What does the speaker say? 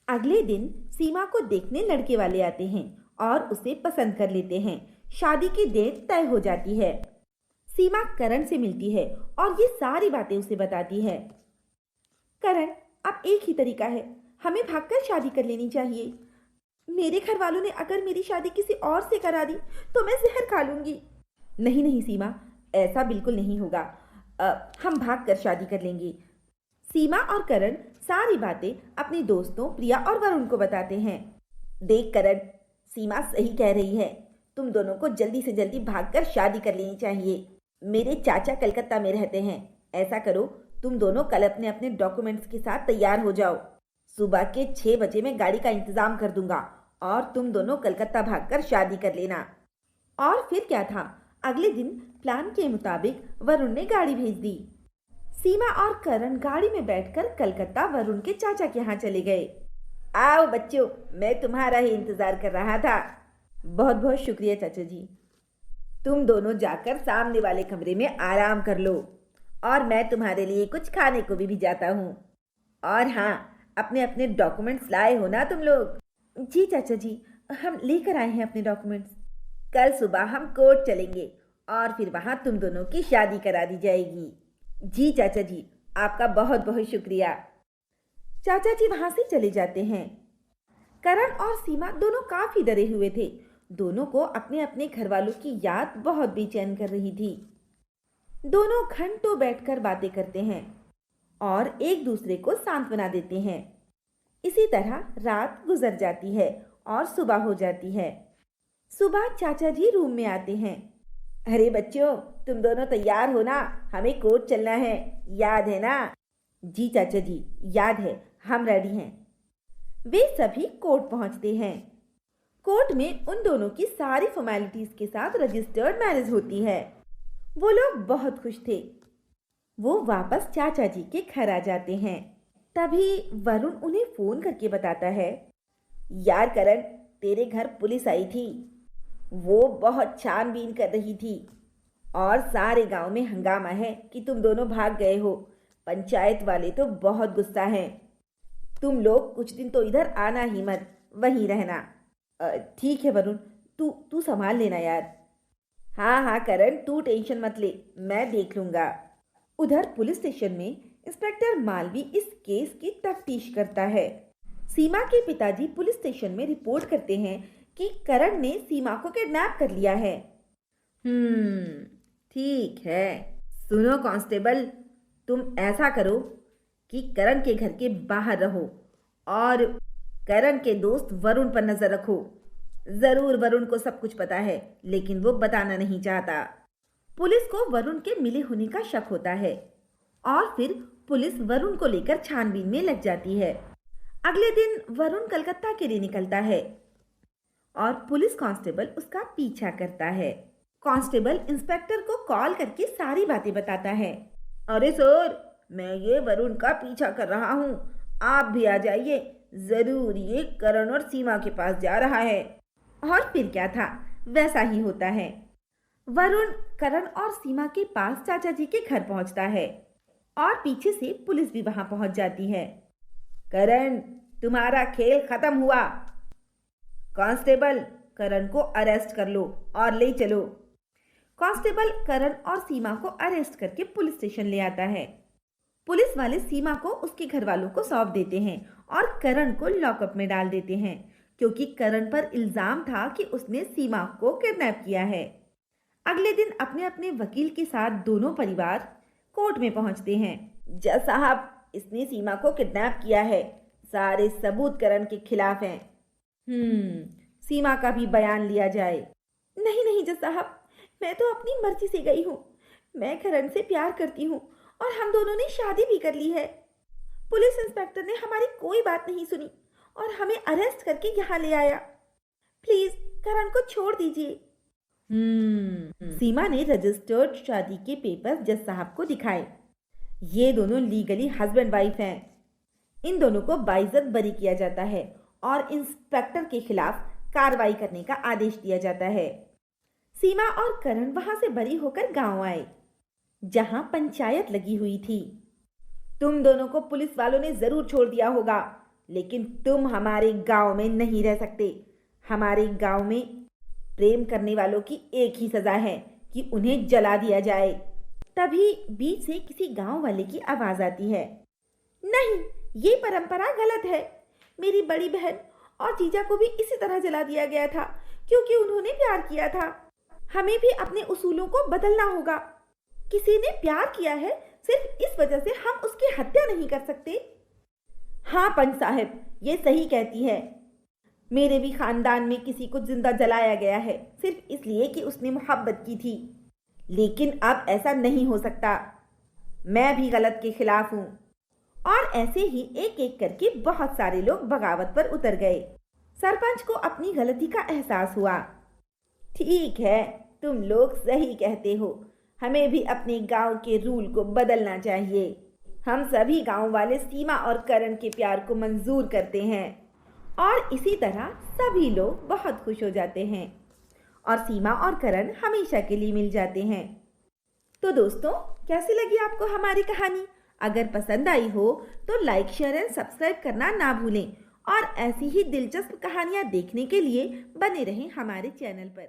अगले दिन सीमा को देखने लड़के वाले आते हैं और उसे पसंद कर लेते हैं। शादी की डेट तय हो जाती है। सीमा करण से मिलती है और ये सारी बातें उसे बताती है। करण, अब एक ही तरीका है, हमें भागकर शादी कर लेनी चाहिए। मेरे घर वालों ने अगर मेरी शादी किसी और से करा दी तो मैं जहर खा लूंगी। नहीं नहीं सीमा, ऐसा बिल्कुल नहीं होगा। हम भागकर शादी कर लेंगे। सीमा और करण सारी बातें अपने दोस्तों प्रिया और वरुण को बताते हैं। देख करण, सीमा सही कह रही है। तुम दोनों को जल्दी से जल्दी भागकर शादी कर लेनी चाहिए। मेरे चाचा कलकत्ता में रहते हैं। ऐसा करो, तुम दोनों कल अपने अपने डॉक्यूमेंट्स के साथ तैयार हो जाओ। सुबह के 6 बजे मैं गाड़ी का इंतजाम कर दूंगा और तुम दोनों कलकत्ता भागकर शादी कर लेना। और फिर क्या था, अगले दिन प्लान के मुताबिक वरुण ने गाड़ी भेज दी। सीमा और करण गाड़ी में बैठकर कलकत्ता वरुण के चाचा के यहाँ चले गए। आओ बच्चों, मैं तुम्हारा ही इंतजार कर रहा था। बहुत बहुत शुक्रिया चाचा जी। तुम दोनों जाकर सामने वाले कमरे में आराम कर लो और मैं तुम्हारे लिए कुछ खाने को भी जाता हूँ। और हाँ, अपने अपने डॉक्यूमेंट्स लाए हो ना तुम लोग? जी चाचा जी, हम लेकर आए हैं अपने डॉक्यूमेंट्स। कल सुबह हम कोर्ट चलेंगे और फिर वहाँ तुम दोनों की शादी करा दी जाएगी। जी चाचा जी, आपका बहुत बहुत शुक्रिया। चाचा जी वहां से चले जाते हैं। करण और सीमा दोनों काफी डरे हुए थे। दोनों को अपने अपने घर वालों की याद बहुत बेचैन कर रही थी। दोनों घंटों बैठकर बातें करते हैं और एक दूसरे को सांत्वना देते हैं। इसी तरह रात गुजर जाती है और सुबह हो जाती है। सुबह चाचा जी रूम में आते हैं। अरे बच्चों, तुम दोनों तैयार हो ना? हमें कोर्ट चलना है, याद है ना? जी चाचा जी, याद है, हम रेडी हैं। वे सभी कोर्ट पहुंचते हैं। कोर्ट में उन दोनों की सारी फॉर्मेलिटीज के साथ रजिस्टर्ड मैरिज होती है। वो लोग बहुत खुश थे। वो वापस चाचा जी के घर आ जाते हैं। तभी वरुण उन्हें फोन करके बताता है, यार करण, तेरे घर पुलिस आई थी। वो बहुत छानबीन कर रही थी और सारे गांव में हंगामा है कि तुम दोनों भाग गए हो। पंचायत वाले तो बहुत गुस्सा हैं। तुम लोग कुछ दिन तो इधर आना ही मत, वहीं रहना। ठीक है वरुण, तू तू संभाल लेना यार। हाँ हाँ करण, तू टेंशन मत ले, मैं देख लूंगा। उधर पुलिस स्टेशन में इंस्पेक्टर मालवी इस केस की तफ्तीश करता है। सीमा के पिताजी पुलिस स्टेशन में रिपोर्ट करते हैं कि करण ने सीमा को किडनैप कर लिया है। ठीक है। सुनो कांस्टेबल, तुम ऐसा करो कि करण के घर के बाहर रहो और करण के दोस्त वरुण पर नजर रखो। जरूर वरुण को सब कुछ पता है, लेकिन वो बताना नहीं चाहता। पुलिस को वरुण के मिले होने का शक होता है और फिर पुलिस वरुण को लेकर छानबीन में लग जाती है। अगले दिन वरुण कलकत्ता के लिए निकलता है और पुलिस कांस्टेबल उसका पीछा करता है। कांस्टेबल इंस्पेक्टर को कॉल करके सारी बातें बताता है। अरे सर, मैं ये वरुण का पीछा कर रहा हूँ, आप भी आ जाइए। जरूर ये करण और सीमा के पास जा रहा है। और फिर क्या था, वैसा ही होता है। वरुण करण और सीमा के पास चाचा जी के घर पहुंचता है और पीछे से पुलिस भी वहां पहुंच जाती है। करण, तुम्हारा खेल खत्म हुआ। कांस्टेबल, करण को अरेस्ट कर लो और ले चलो। कांस्टेबल करण और सीमा को अरेस्ट करके पुलिस स्टेशन ले आता है। पुलिस वाले सीमा को उसके घर वालों को सौंप देते हैं और करण को लॉकअप में डाल देते हैं, क्योंकि करण पर इल्जाम था कि उसने सीमा को किडनैप किया है। अगले दिन अपने अपने वकील के साथ दोनों परिवार कोर्ट में पहुंचते हैं। जज साहब, इसने सीमा को किडनैप किया है। सारे सबूत करण के खिलाफ हैं। सीमा का भी बयान लिया जाए। नहीं नहीं जज साहब, मैं तो अपनी मर्जी से गई हूँ। मैं करण से प्यार करती हूँ और हम दोनों ने शादी भी कर ली है। पुलिस इंस्पेक्टर ने हमारी कोई बात नहीं सुनी और हमें अरेस्ट करके यहाँ ले आया। प्लीज करण को छोड़ दीजिए। सीमा ने रजिस्टर्ड शादी के पेपर जज साहब को दिखाए। ये दोनों लीगली हस्बैंड वाइफ हैं। इन दोनों को बाइज्जत बरी किया जाता है और इंस्पेक्टर के खिलाफ कार्रवाई करने का आदेश दिया जाता है। सीमा और करण वहां से बरी होकर गांव आए, जहां पंचायत लगी हुई थी। तुम दोनों को पुलिस वालों ने जरूर छोड़ दिया होगा। लेकिन तुम हमारे गांव में नहीं रह सकते। हमारे गांव में प्रेम करने वालों की एक ही सजा है कि उन्हें जला दिया जाए। तभी बीच से किसी गांव वाले की आवाज आती है, नहीं, ये परंपरा गलत है। मेरी बड़ी बहन और जीजा को भी इसी तरह जला दिया गया था क्योंकि उन्होंने प्यार किया था। हमें भी अपने उसूलों को बदलना होगा। किसी ने प्यार किया है, सिर्फ इस वजह से हम उसकी हत्या नहीं कर सकते। हाँ पंच साहब, ये सही कहती है। मेरे भी खानदान में किसी को जिंदा जलाया गया है, सिर्फ इसलिए कि उसने मोहब्बत की थी। लेकिन अब ऐसा नहीं हो सकता। मैं भी गलत के खिलाफ हूँ। और ऐसे ही एक एक करके बहुत सारे लोग बगावत पर उतर गए। सरपंच को अपनी गलती का एहसास हुआ। ठीक है, तुम लोग सही कहते हो। हमें भी अपने गांव के रूल को बदलना चाहिए। हम सभी गांव वाले सीमा और करण के प्यार को मंजूर करते हैं। और इसी तरह सभी लोग बहुत खुश हो जाते हैं और सीमा और करण हमेशा के लिए मिल जाते हैं। तो दोस्तों, कैसी लगी आपको हमारी कहानी? अगर पसंद आई हो तो लाइक, शेयर एंड सब्सक्राइब करना ना भूलें और ऐसी ही दिलचस्प कहानियाँ देखने के लिए बने रहें हमारे चैनल पर।